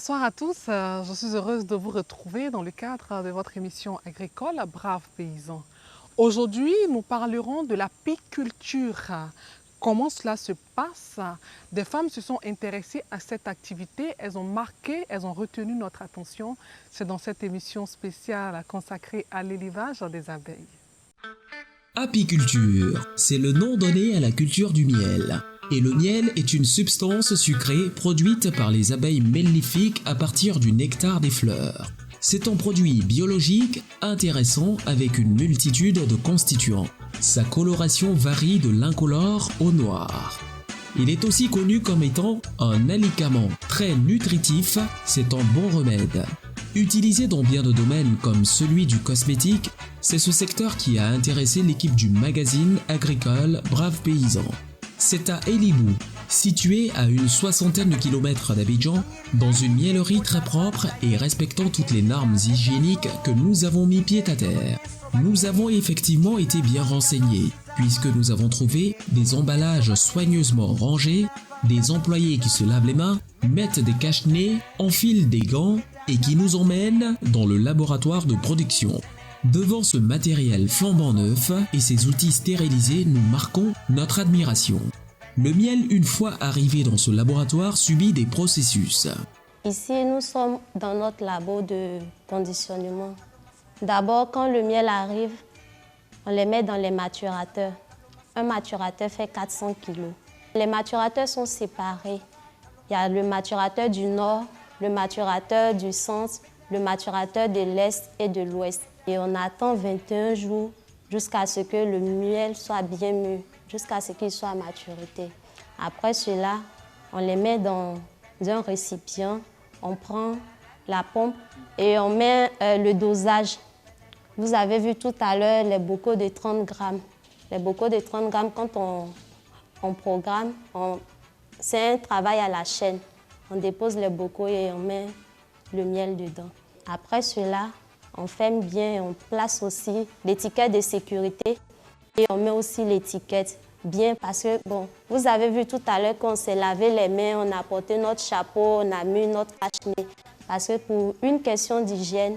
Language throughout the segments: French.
Bonsoir à tous, je suis heureuse de vous retrouver dans le cadre de votre émission agricole Braves paysans. Aujourd'hui, nous parlerons de l'apiculture. Comment cela se passe? Des femmes se sont intéressées à cette activité, elles ont marqué, elles ont retenu notre attention. C'est dans cette émission spéciale consacrée à l'élevage des abeilles. Apiculture, c'est le nom donné à la culture du miel. Et le miel est une substance sucrée produite par les abeilles mellifiques à partir du nectar des fleurs. C'est un produit biologique intéressant avec une multitude de constituants. Sa coloration varie de l'incolore au noir. Il est aussi connu comme étant un alicament très nutritif, c'est un bon remède. Utilisé dans bien de domaines comme celui du cosmétique, c'est ce secteur qui a intéressé l'équipe du magazine agricole Braves paysans. C'est à Elibou, situé à une 60aine de kilomètres d'Abidjan, dans une miellerie très propre et respectant toutes les normes hygiéniques que nous avons mis pied à terre. Nous avons effectivement été bien renseignés, puisque nous avons trouvé des emballages soigneusement rangés, des employés qui se lavent les mains, mettent des cache-nez, enfilent des gants et qui nous emmènent dans le laboratoire de production. Devant ce matériel flambant neuf et ces outils stérilisés, nous marquons notre admiration. Le miel, une fois arrivé dans ce laboratoire, subit des processus. Ici, nous sommes dans notre labo de conditionnement. D'abord, quand le miel arrive, on les met dans les maturateurs. Un maturateur fait 400 kg. Les maturateurs sont séparés. Il y a le maturateur du nord, le maturateur du centre, le maturateur de l'est et de l'ouest. Et on attend 21 jours jusqu'à ce que le miel soit bien mûr, jusqu'à ce qu'il soit à maturité. Après cela, on les met dans un récipient, on prend la pompe et on met le dosage. Vous avez vu tout à l'heure les bocaux de 30 grammes. Les bocaux de 30 grammes, quand on programme, c'est un travail à la chaîne. On dépose les bocaux et on met le miel dedans. Après cela, on ferme bien, on place aussi l'étiquette de sécurité et on met aussi l'étiquette bien parce que, bon, vous avez vu tout à l'heure qu'on s'est lavé les mains, on a porté notre chapeau, on a mis notre cache-nez. Parce que pour une question d'hygiène,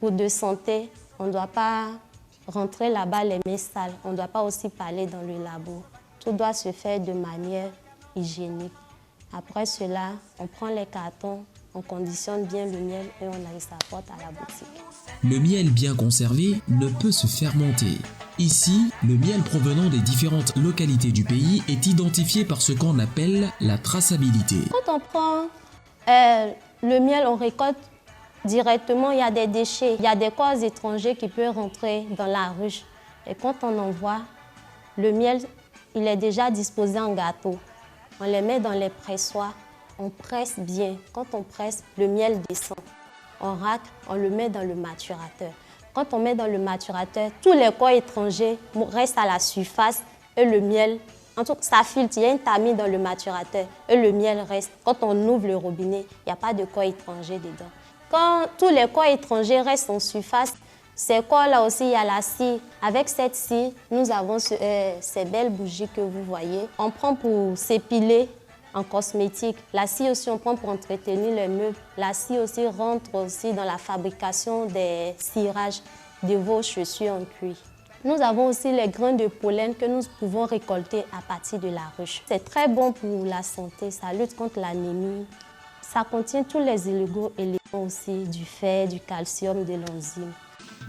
pour de santé, on ne doit pas rentrer là-bas les mains sales. On ne doit pas aussi parler dans le labo. Tout doit se faire de manière hygiénique. Après cela, on prend les cartons, on conditionne bien le miel et on les apporte à la boutique. Le miel bien conservé ne peut se fermenter. Ici, le miel provenant des différentes localités du pays est identifié par ce qu'on appelle la traçabilité. Quand on prend le miel, on récolte directement, il y a des déchets. Il y a des corps étrangers qui peuvent rentrer dans la ruche. Et quand on envoie, le miel, il est déjà disposé en gâteau. On les met dans les pressoirs. On presse bien. Quand on presse, le miel descend. On racle, on le met dans le maturateur. Quand on met dans le maturateur, tous les corps étrangers restent à la surface et le miel, en tout cas, ça filtre. Il y a une tamis dans le maturateur et le miel reste. Quand on ouvre le robinet, il n'y a pas de corps étrangers dedans. Quand tous les corps étrangers restent en surface, ces corps-là aussi, il y a la scie. Avec cette scie, nous avons ces belles bougies que vous voyez. On prend pour s'épiler en cosmétique. La scie aussi, on prend pour entretenir les meubles. La scie aussi rentre aussi dans la fabrication des cirages de vos chaussures en cuir. Nous avons aussi les grains de pollen que nous pouvons récolter à partir de la ruche. C'est très bon pour la santé, ça lutte contre l'anémie. Ça contient tous les éléments aussi, du fer, du calcium, de l'enzyme.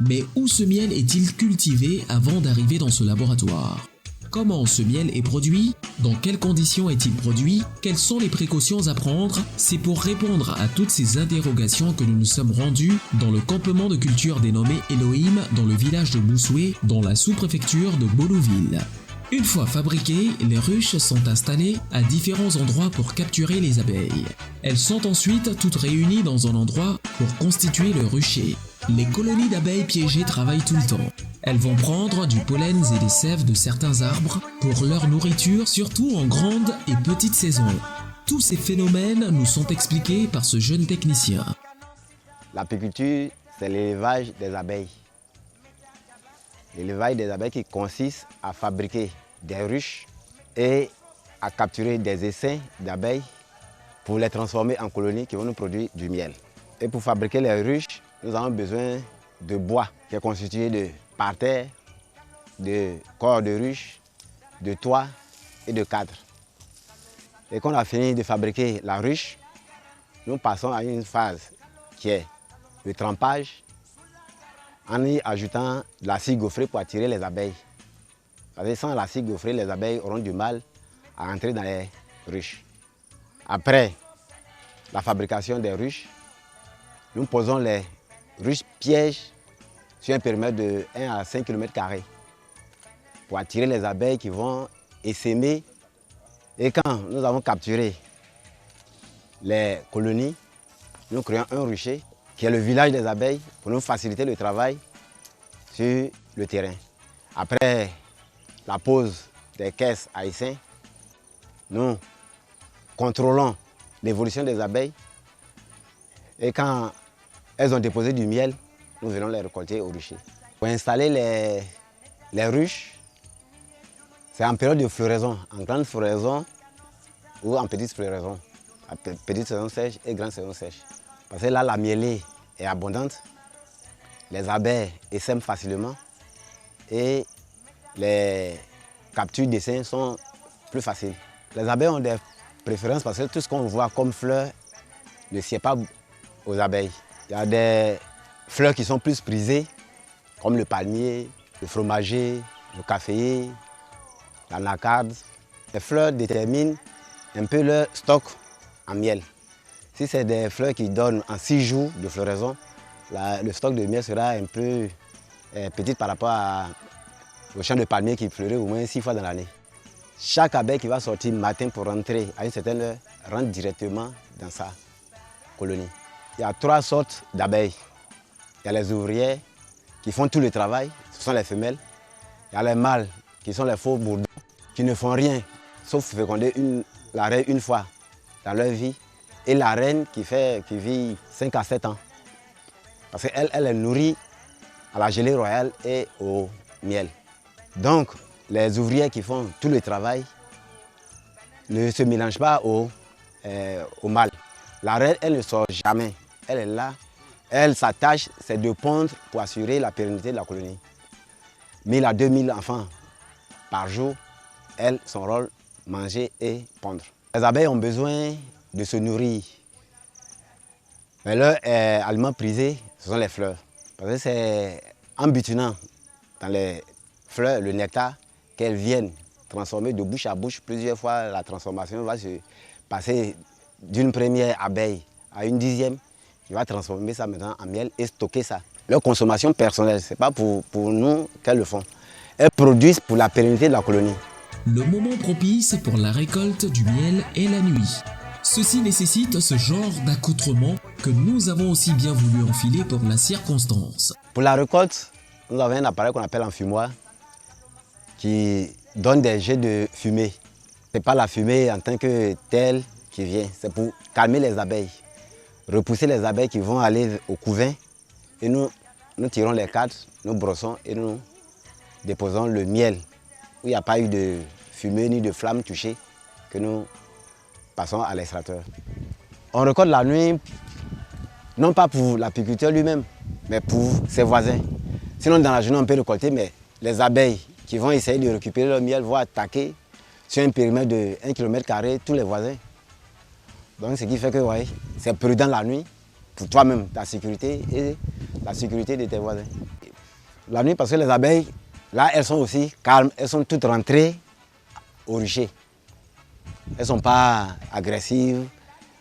Mais où ce miel est-il cultivé avant d'arriver dans ce laboratoire? Comment ce miel est produit? Dans quelles conditions est-il produit? Quelles sont les précautions à prendre? C'est pour répondre à toutes ces interrogations que nous nous sommes rendus dans le campement de culture dénommé Elohim dans le village de Boussoué, dans la sous-préfecture de Bolouville. Une fois fabriquées, les ruches sont installées à différents endroits pour capturer les abeilles. Elles sont ensuite toutes réunies dans un endroit pour constituer le rucher. Les colonies d'abeilles piégées travaillent tout le temps. Elles vont prendre du pollen et des sèves de certains arbres pour leur nourriture, surtout en grande et petite saison. Tous ces phénomènes nous sont expliqués par ce jeune technicien. L'apiculture, c'est l'élevage des abeilles. L'élevage des abeilles qui consiste à fabriquer des ruches et à capturer des essaims d'abeilles pour les transformer en colonies qui vont nous produire du miel. Et pour fabriquer les ruches, nous avons besoin de bois qui est constitué de parterres, de corps de ruches, de toits et de cadres. Et quand on a fini de fabriquer la ruche, nous passons à une phase qui est le trempage en y ajoutant de l'acide gaufré pour attirer les abeilles. Parce que sans l'acide gaufré, les abeilles auront du mal à entrer dans les ruches. Après la fabrication des ruches, nous posons les ruches pièges sur un périmètre de 1 à 5 km² pour attirer les abeilles qui vont essaimer. Et quand nous avons capturé les colonies, nous créons un rucher qui est le village des abeilles pour nous faciliter le travail sur le terrain. Après la pose des caisses à essaim, nous contrôlons l'évolution des abeilles et quand elles ont déposé du miel, nous venons les récolter au rucher. Pour installer les ruches, c'est en période de floraison, en grande floraison ou en petite floraison. Petite saison sèche et grande saison sèche. Parce que là, la mielée est abondante, les abeilles essaiment facilement et les captures d'essaim sont plus faciles. Les abeilles ont des préférences parce que tout ce qu'on voit comme fleurs ne sied pas aux abeilles. Il y a des fleurs qui sont plus prisées, comme le palmier, le fromager, le caféier, l'anacarde. Les fleurs déterminent un peu leur stock en miel. Si c'est des fleurs qui donnent en 6 jours de floraison, le stock de miel sera un peu petit par rapport au champ de palmier qui fleurit au moins 6 fois dans l'année. Chaque abeille qui va sortir matin pour rentrer à une certaine heure rentre directement dans sa colonie. Il y a 3 sortes d'abeilles. Il y a les ouvrières qui font tout le travail, ce sont les femelles. Il y a les mâles qui sont les faux bourdons, qui ne font rien sauf féconder la reine une fois dans leur vie. Et la reine qui vit 5 à 7 ans. Parce qu'elle est nourrie à la gelée royale et au miel. Donc, les ouvrières qui font tout le travail ne se mélangent pas au mâle. La reine, elle ne sort jamais. Elle est là. Elle, sa tâche, c'est de pondre pour assurer la pérennité de la colonie. 1000 à 2000 enfants par jour, elle, son rôle, manger et pondre. Les abeilles ont besoin de se nourrir. Mais leur aliment prisé, ce sont les fleurs. Parce que c'est en butinant dans les fleurs le nectar qu'elles viennent transformer de bouche à bouche. Plusieurs fois, la transformation va se passer d'une première abeille à une 10e, qui va transformer ça maintenant en miel et stocker ça. Leur consommation personnelle, ce n'est pas pour nous qu'elles le font. Elles produisent pour la pérennité de la colonie. Le moment propice pour la récolte du miel est la nuit. Ceci nécessite ce genre d'accoutrement que nous avons aussi bien voulu enfiler pour la circonstance. Pour la récolte, nous avons un appareil qu'on appelle enfumoir qui donne des jets de fumée. Ce n'est pas la fumée en tant que telle qui vient, c'est pour calmer les abeilles, repousser les abeilles qui vont aller au couvain et nous tirons les cadres, nous brossons et nous déposons le miel où il n'y a pas eu de fumée ni de flamme touchée que nous passons à l'extracteur. On récolte la nuit, non pas pour l'apiculteur lui-même, mais pour ses voisins. Sinon, dans la journée, on peut récolter, mais les abeilles qui vont essayer de récupérer le miel vont attaquer sur un périmètre de 1 km² tous les voisins. Donc, ce qui fait que ouais, c'est prudent la nuit pour toi-même, ta sécurité et la sécurité de tes voisins. La nuit, parce que les abeilles, là, elles sont aussi calmes, elles sont toutes rentrées au rucher. Elles ne sont pas agressives,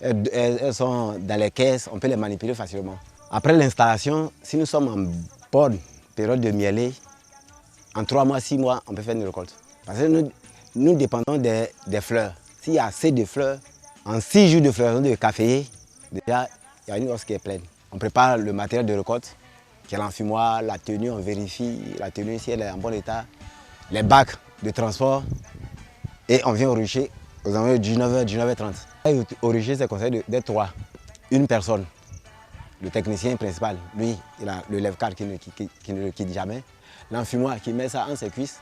elles sont dans les caisses, on peut les manipuler facilement. Après l'installation, si nous sommes en bonne période de mielée, en 3 mois, 6 mois, on peut faire une récolte. Parce que nous dépendons des fleurs. S'il y a assez de fleurs, en 6 jours de floraison de caféier, déjà, il y a une hausse qui est pleine. On prépare le matériel de récolte, qui est l'enfumoir, la tenue, on vérifie la tenue si elle est en bon état, les bacs de transport, et on vient au rucher aux environs de 19h, 19h30. Au rucher, c'est conseillé d'être 3. Une personne, le technicien principal, lui, il a le lève-carte qui ne le quitte jamais. L'enfumoir qui met ça en ses cuisses.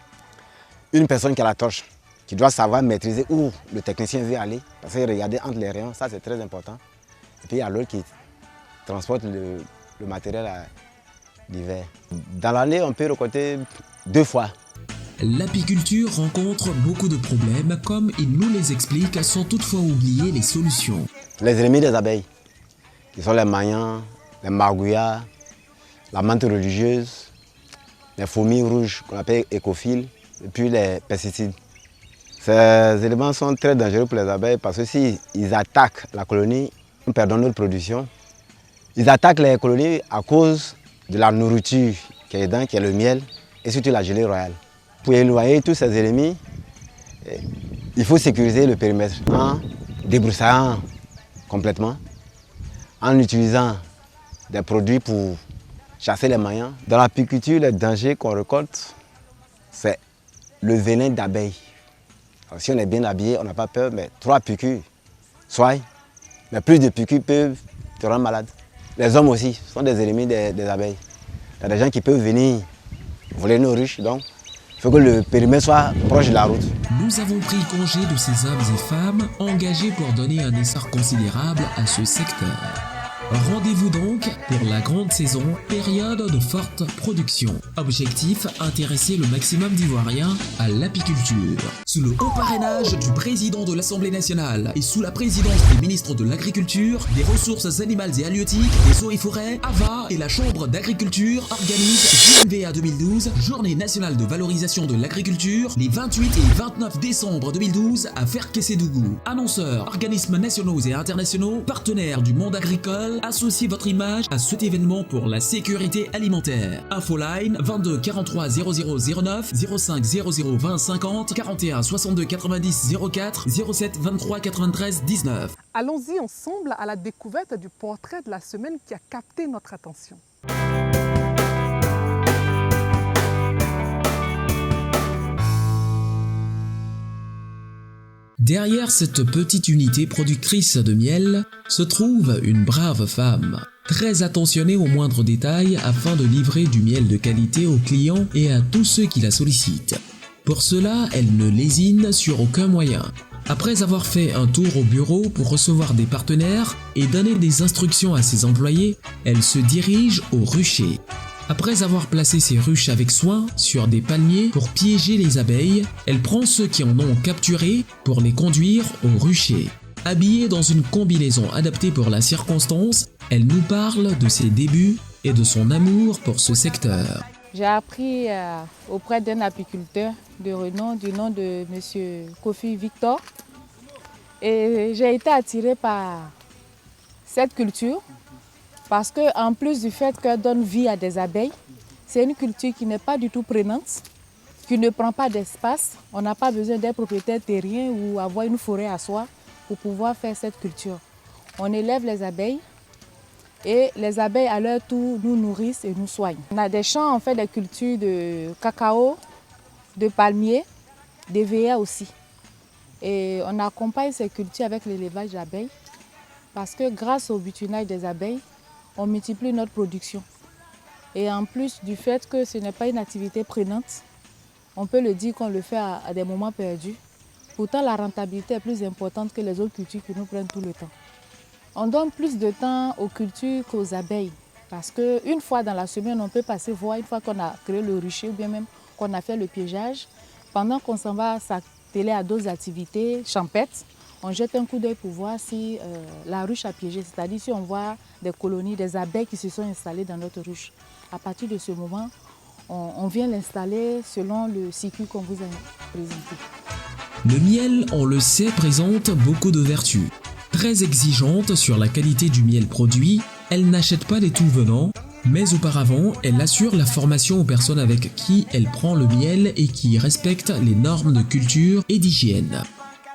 Une personne qui a la torche Tu dois savoir maîtriser où le technicien veut aller. Parce que regarder entre les rayons, ça c'est très important. Et puis il y a l'autre qui transporte le matériel à l'hiver. Dans l'année, on peut récolter 2 fois. L'apiculture rencontre beaucoup de problèmes, comme il nous les explique, sans toutefois oublier les solutions. Les ennemis des abeilles, qui sont les maillans, les margouillards, la menthe religieuse, les fourmis rouges qu'on appelle écophiles, et puis les pesticides. Ces éléments sont très dangereux pour les abeilles parce que s'ils attaquent la colonie, nous perdons notre production. Ils attaquent les colonies à cause de la nourriture qui est dedans, qui est le miel, et surtout la gelée royale. Pour éloigner tous ces ennemis, il faut sécuriser le périmètre en débroussaillant complètement, en utilisant des produits pour chasser les maillans. Dans l'apiculture, les dangers qu'on récolte, c'est le venin d'abeilles. Si on est bien habillé, on n'a pas peur, mais 3 piqûres, mais plus de piqûres peuvent te rendre malade. Les hommes aussi sont des ennemis des abeilles. Il y a des gens qui peuvent venir voler nos ruches, donc il faut que le périmètre soit proche de la route. Nous avons pris congé de ces hommes et femmes engagés pour donner un essor considérable à ce secteur. Rendez-vous donc pour la grande saison, période de forte production. Objectif, intéresser le maximum d'Ivoiriens à l'apiculture. Sous le haut parrainage du président de l'Assemblée nationale et sous la présidence des ministres de l'Agriculture, des Ressources animales et halieutiques, des eaux et forêts, AVA et la Chambre d'agriculture organisent JNVA 2012, Journée nationale de valorisation de l'agriculture, les 28 et 29 décembre 2012 à Ferkessédougou. Annonceurs, organismes nationaux et internationaux, partenaires du monde agricole, associez votre image à cet événement pour la sécurité alimentaire. Infoline 22 43 0009 05 00 20 50 41 62 90 04 07 23 93 19. Allons-y ensemble à la découverte du portrait de la semaine qui a capté notre attention. Derrière cette petite unité productrice de miel se trouve une brave femme, très attentionnée aux moindres détails afin de livrer du miel de qualité aux clients et à tous ceux qui la sollicitent. Pour cela, elle ne lésine sur aucun moyen. Après avoir fait un tour au bureau pour recevoir des partenaires et donner des instructions à ses employés, elle se dirige au rucher. Après avoir placé ses ruches avec soin sur des palmiers pour piéger les abeilles, elle prend ceux qui en ont capturé pour les conduire au rucher. Habillée dans une combinaison adaptée pour la circonstance, elle nous parle de ses débuts et de son amour pour ce secteur. J'ai appris auprès d'un apiculteur de renom du nom de M. Kofi Victor. Et j'ai été attirée par cette culture parce qu'en plus du fait qu'elle donne vie à des abeilles, c'est une culture qui n'est pas du tout prenante, qui ne prend pas d'espace. On n'a pas besoin d'être propriétaire terrien ou avoir une forêt à soi pour pouvoir faire cette culture. On élève les abeilles et les abeilles à leur tour nous nourrissent et nous soignent. On a des champs, on fait des cultures de cacao, de palmiers, d'EVA aussi. Et on accompagne ces cultures avec l'élevage d'abeilles parce que grâce au butonnage des abeilles, on multiplie notre production. Et en plus du fait que ce n'est pas une activité prenante, on peut le dire qu'on le fait à des moments perdus. Pourtant, la rentabilité est plus importante que les autres cultures qui nous prennent tout le temps. On donne plus de temps aux cultures qu'aux abeilles parce qu'une fois dans la semaine, on peut passer voir, une fois qu'on a créé le rucher ou bien même qu'on a fait le piégeage, pendant qu'on s'en va s'atteler à d'autres activités champêtres, on jette un coup d'œil pour voir si la ruche a piégé, c'est-à-dire si on voit des colonies, des abeilles qui se sont installées dans notre ruche. À partir de ce moment, on vient l'installer selon le circuit qu'on vous a présenté. Le miel, on le sait, présente beaucoup de vertus. Très exigeante sur la qualité du miel produit, elle n'achète pas les tout venants, mais auparavant, elle assure la formation aux personnes avec qui elle prend le miel et qui respectent les normes de culture et d'hygiène.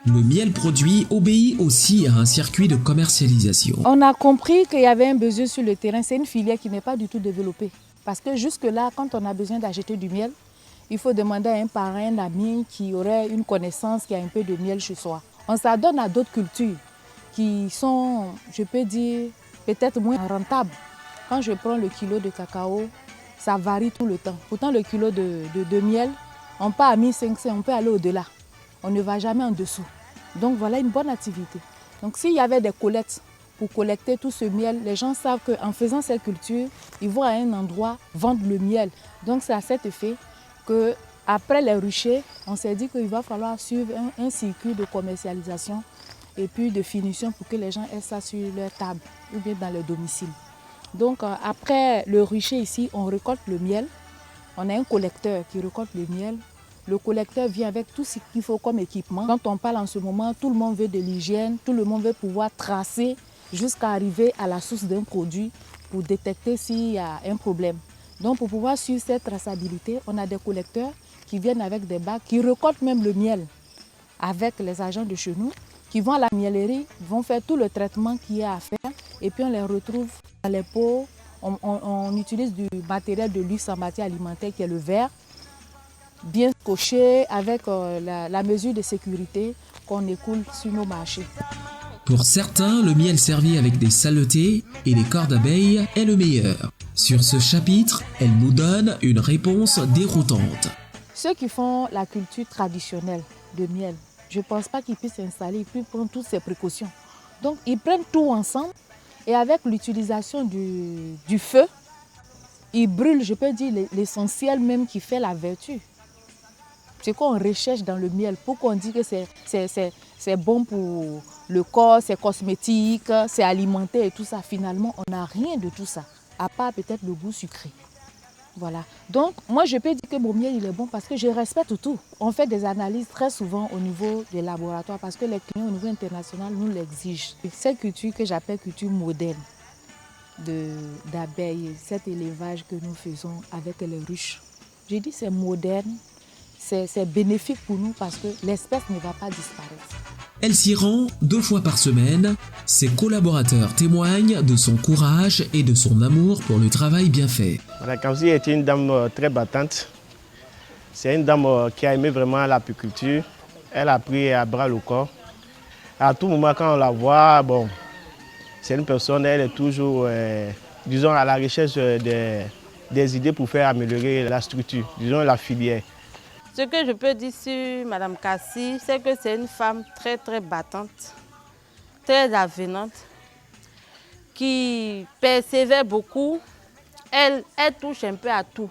Le miel produit obéit aussi à un circuit de commercialisation. On a compris qu'il y avait un besoin sur le terrain. C'est une filière qui n'est pas du tout développée. Parce que jusque-là, quand on a besoin d'acheter du miel, il faut demander à un parent, un ami qui aurait une connaissance, qui a un peu de miel chez soi. On s'adonne à d'autres cultures qui sont, je peux dire, peut-être moins rentables. Quand je prends le kilo de cacao, ça varie tout le temps. Pourtant, le kilo de miel, on part à 1500, on peut aller au-delà. on ne va jamais en dessous. Donc voilà une bonne activité. Donc s'il y avait des collectes pour collecter tout ce miel, les gens savent qu'en faisant cette culture, ils vont à un endroit vendre le miel. Donc c'est à cet effet qu'après les ruchers, on s'est dit qu'il va falloir suivre un circuit de commercialisation et puis de finition pour que les gens aient ça sur leur table ou bien dans leur domicile. Donc après le rucher ici, on récolte le miel. On a un collecteur qui récolte le miel. Le collecteur vient avec tout ce qu'il faut comme équipement. Quand on parle en ce moment, tout le monde veut de l'hygiène, tout le monde veut pouvoir tracer jusqu'à arriver à la source d'un produit pour détecter s'il y a un problème. Donc pour pouvoir suivre cette traçabilité, on a des collecteurs qui viennent avec des bacs, qui récoltent même le miel avec les agents de chez nous, qui vont à la miellerie, vont faire tout le traitement qu'il y a à faire et puis on les retrouve dans les pots. On utilise du matériel de luxe en matière alimentaire qui est le verre, bien coché avec la mesure de sécurité qu'on écoule sur nos marchés. Pour certains, le miel servi avec des saletés et des corps d'abeilles est le meilleur. Sur ce chapitre, elle nous donne une réponse déroutante. Ceux qui font la culture traditionnelle de miel, je ne pense pas qu'ils puissent s'installer, ils puissent prendre toutes ces précautions. Donc ils prennent tout ensemble et avec l'utilisation du feu, ils brûlent, je peux dire, l'essentiel même qui fait la vertu. C'est qu'on recherche dans le miel. Pourquoi on dit que c'est bon pour le corps, c'est cosmétique, c'est alimentaire et tout ça. Finalement, on n'a rien de tout ça, à part peut-être le goût sucré. Voilà. Donc, moi, je peux dire que mon miel, il est bon parce que je respecte tout. On fait des analyses très souvent au niveau des laboratoires parce que les clients au niveau international nous l'exigent. Cette culture que j'appelle culture moderne d'abeilles, cet élevage que nous faisons avec les ruches, je dis c'est moderne, c'est bénéfique pour nous parce que l'espèce ne va pas disparaître. Elle s'y rend 2 fois par semaine. Ses collaborateurs témoignent de son courage et de son amour pour le travail bien fait. Madame Kamsi est une dame très battante. C'est une dame qui a aimé vraiment l'apiculture. Elle a pris à bras le corps. À tout moment, quand on la voit, bon, c'est une personne, elle est toujours, disons, à la recherche des idées pour faire améliorer la structure, disons la filière. Ce que je peux dire sur Madame Kassi, c'est que c'est une femme très très battante, très avenante, qui persévère beaucoup. Elle touche un peu à tout,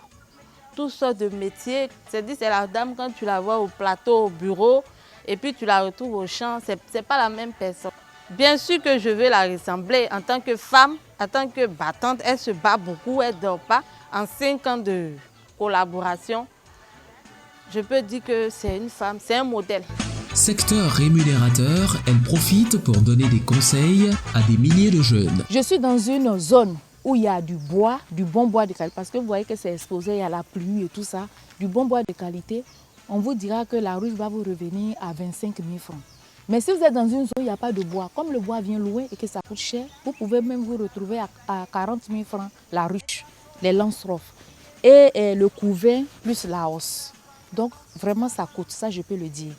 toutes sortes de métiers. C'est la dame quand tu la vois au plateau, au bureau, et puis tu la retrouves au champ, c'est pas la même personne. Bien sûr que je veux la ressembler en tant que femme, en tant que battante, elle se bat beaucoup, elle ne dort pas. En 5 ans de collaboration, je peux dire que c'est une femme, c'est un modèle. Secteur rémunérateur, elle profite pour donner des conseils à des milliers de jeunes. Je suis dans une zone où il y a du bois, du bon bois de qualité, parce que vous voyez que c'est exposé, il y a la pluie et tout ça, du bon bois de qualité. On vous dira que la ruche va vous revenir à 25 000 francs. Mais si vous êtes dans une zone où il n'y a pas de bois, comme le bois vient loin et que ça coûte cher, vous pouvez même vous retrouver à 40 000 francs la ruche, les lance-roffes et le couvain plus la hausse. Donc vraiment ça coûte, ça je peux le dire.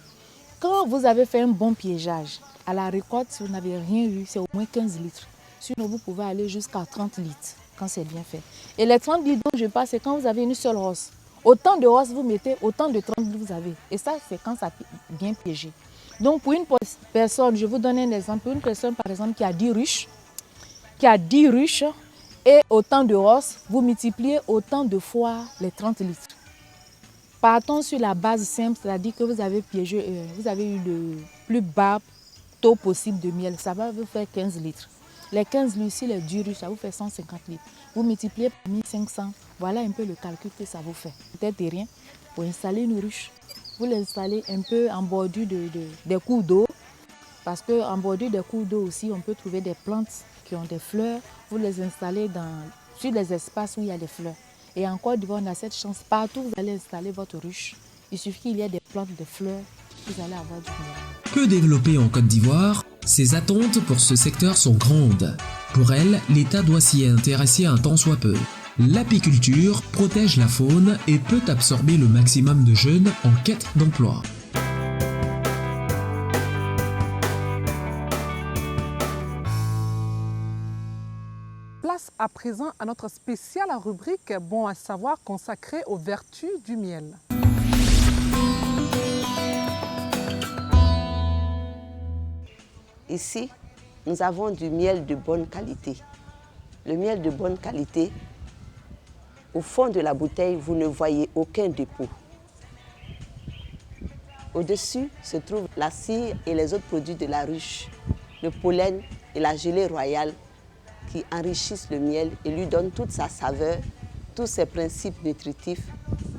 Quand vous avez fait un bon piégeage, à la récolte, si vous n'avez rien eu, c'est au moins 15 litres. Sinon vous pouvez aller jusqu'à 30 litres quand c'est bien fait. Et les 30 litres dont je parle, c'est quand vous avez une seule hausse. Autant de hausse vous mettez, autant de 30 litres vous avez. Et ça c'est quand ça est bien piégé. Donc pour une personne, je vous donne un exemple, une personne par exemple qui a 10 ruches, et autant de hausse, vous multipliez autant de fois les 30 litres. Partons sur la base simple, c'est-à-dire que vous avez piégé, vous avez eu le plus bas taux possible de miel, ça va vous faire 15 litres. Les 15 litres, si les 10 ruches, ça vous fait 150 litres. Vous multipliez par 1500, voilà un peu le calcul que ça vous fait. Peut-être rien, pour installer une ruche. Vous l'installez un peu en bordure des cours d'eau, parce qu'en bordure des cours d'eau aussi, on peut trouver des plantes qui ont des fleurs. Vous les installez sur les espaces où il y a des fleurs. Et en Côte d'Ivoire, on a cette chance. Partout où vous allez installer votre ruche, il suffit qu'il y ait des plantes, des fleurs, vous allez avoir du miel. Peu développée en Côte d'Ivoire, ses attentes pour ce secteur sont grandes. Pour elle, l'État doit s'y intéresser un tant soit peu. L'apiculture protège la faune et peut absorber le maximum de jeunes en quête d'emploi. Place à présent à notre spéciale rubrique Bon à savoir consacrée aux vertus du miel. Ici, nous avons du miel de bonne qualité. Le miel de bonne qualité, au fond de la bouteille, vous ne voyez aucun dépôt. Au-dessus se trouvent la cire et les autres produits de la ruche, le pollen et la gelée royale qui enrichissent le miel et lui donnent toute sa saveur, tous ses principes nutritifs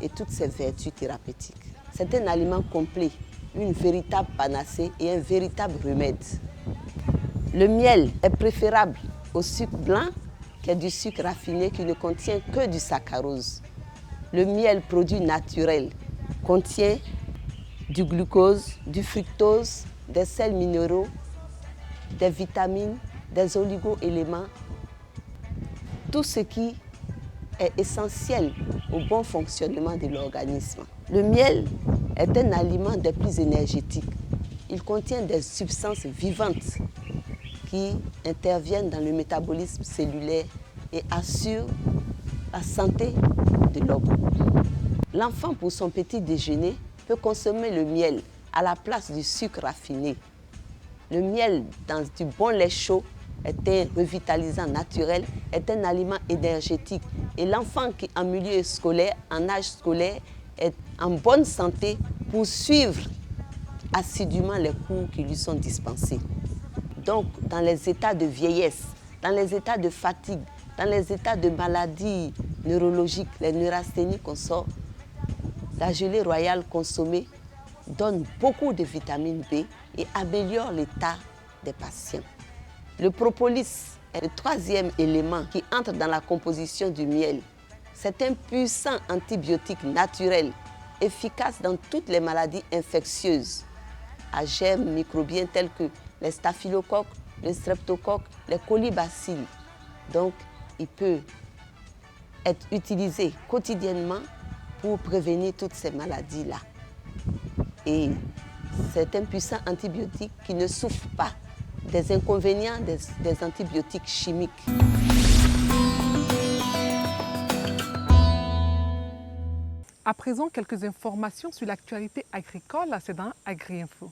et toutes ses vertus thérapeutiques. C'est un aliment complet, une véritable panacée et un véritable remède. Le miel est préférable au sucre blanc qui est du sucre raffiné qui ne contient que du saccharose. Le miel, produit naturel, contient du glucose, du fructose, des sels minéraux, des vitamines, des oligo-éléments, tout ce qui est essentiel au bon fonctionnement de l'organisme. Le miel est un aliment des plus énergétiques. Il contient des substances vivantes qui interviennent dans le métabolisme cellulaire et assurent la santé de l'homme. L'enfant, pour son petit déjeuner, peut consommer le miel à la place du sucre raffiné. Le miel dans du bon lait chaud est un revitalisant naturel, est un aliment énergétique. Et l'enfant qui en milieu scolaire, en âge scolaire, est en bonne santé pour suivre assidûment les cours qui lui sont dispensés. Donc, dans les états de vieillesse, dans les états de fatigue, dans les états de maladies neurologiques, les neurasthénies qu'on sort, la gelée royale consommée donne beaucoup de vitamine B et améliore l'état des patients. Le propolis est le troisième élément qui entre dans la composition du miel. C'est un puissant antibiotique naturel, efficace dans toutes les maladies infectieuses à germes microbiens tels que les staphylocoques, les streptocoques, les colibacilles. Donc, il peut être utilisé quotidiennement pour prévenir toutes ces maladies-là. Et c'est un puissant antibiotique qui ne souffre pas des inconvénients des antibiotiques chimiques. À présent, quelques informations sur l'actualité agricole, c'est dans AgriInfo.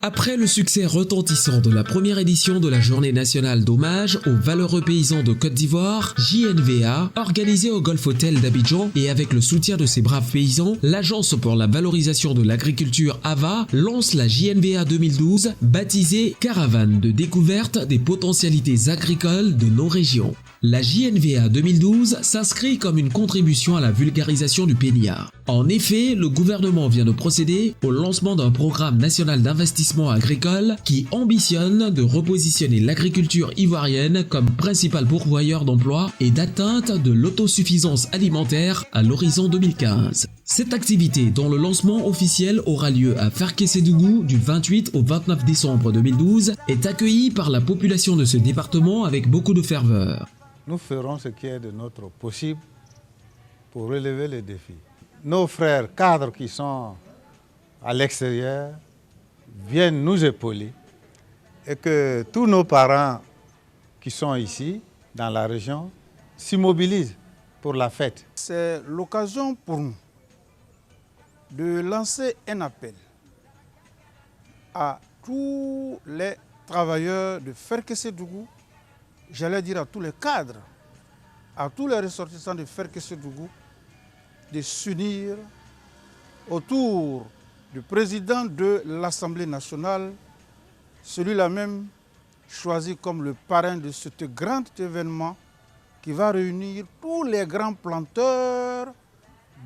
Après le succès retentissant de la première édition de la Journée nationale d'hommage aux valeureux paysans de Côte d'Ivoire, JNVA, organisée au Golf Hotel d'Abidjan et avec le soutien de ces braves paysans, l'Agence pour la valorisation de l'agriculture AVA lance la JNVA 2012, baptisée Caravane de découverte des potentialités agricoles de nos régions. La JNVA 2012 s'inscrit comme une contribution à la vulgarisation du PNIA. En effet, le gouvernement vient de procéder au lancement d'un programme national d'investissement agricole qui ambitionne de repositionner l'agriculture ivoirienne comme principal pourvoyeur d'emplois et d'atteinte de l'autosuffisance alimentaire à l'horizon 2015. Cette activité, dont le lancement officiel aura lieu à Ferkessédougou du 28 au 29 décembre 2012, est accueillie par la population de ce département avec beaucoup de ferveur. Nous ferons ce qui est de notre possible pour relever les défis. Nos frères cadres qui sont à l'extérieur viennent nous épauler et que tous nos parents qui sont ici, dans la région, s'immobilisent pour la fête. C'est l'occasion pour nous de lancer un appel à tous les travailleurs de Ferkessédougou, j'allais dire à tous les cadres, à tous les ressortissants de Ferkessédougou, de s'unir autour du président de l'Assemblée nationale, celui-là même choisi comme le parrain de ce grand événement qui va réunir tous les grands planteurs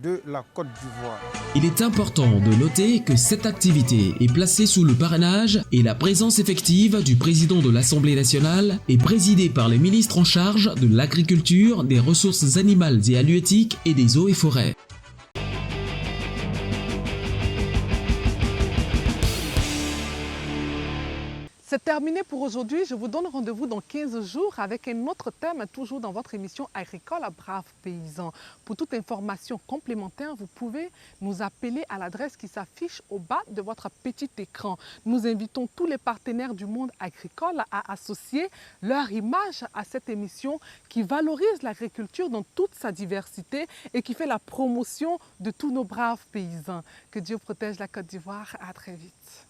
de la Côte d'Ivoire. Il est important de noter que cette activité est placée sous le parrainage et la présence effective du président de l'Assemblée nationale et présidée par les ministres en charge de l'agriculture, des ressources animales et halieutiques et des eaux et forêts. C'est terminé pour aujourd'hui. Je vous donne rendez-vous dans 15 jours avec un autre thème, toujours dans votre émission agricole à Braves Paysans. Pour toute information complémentaire, vous pouvez nous appeler à l'adresse qui s'affiche au bas de votre petit écran. Nous invitons tous les partenaires du monde agricole à associer leur image à cette émission qui valorise l'agriculture dans toute sa diversité et qui fait la promotion de tous nos braves paysans. Que Dieu protège la Côte d'Ivoire. À très vite.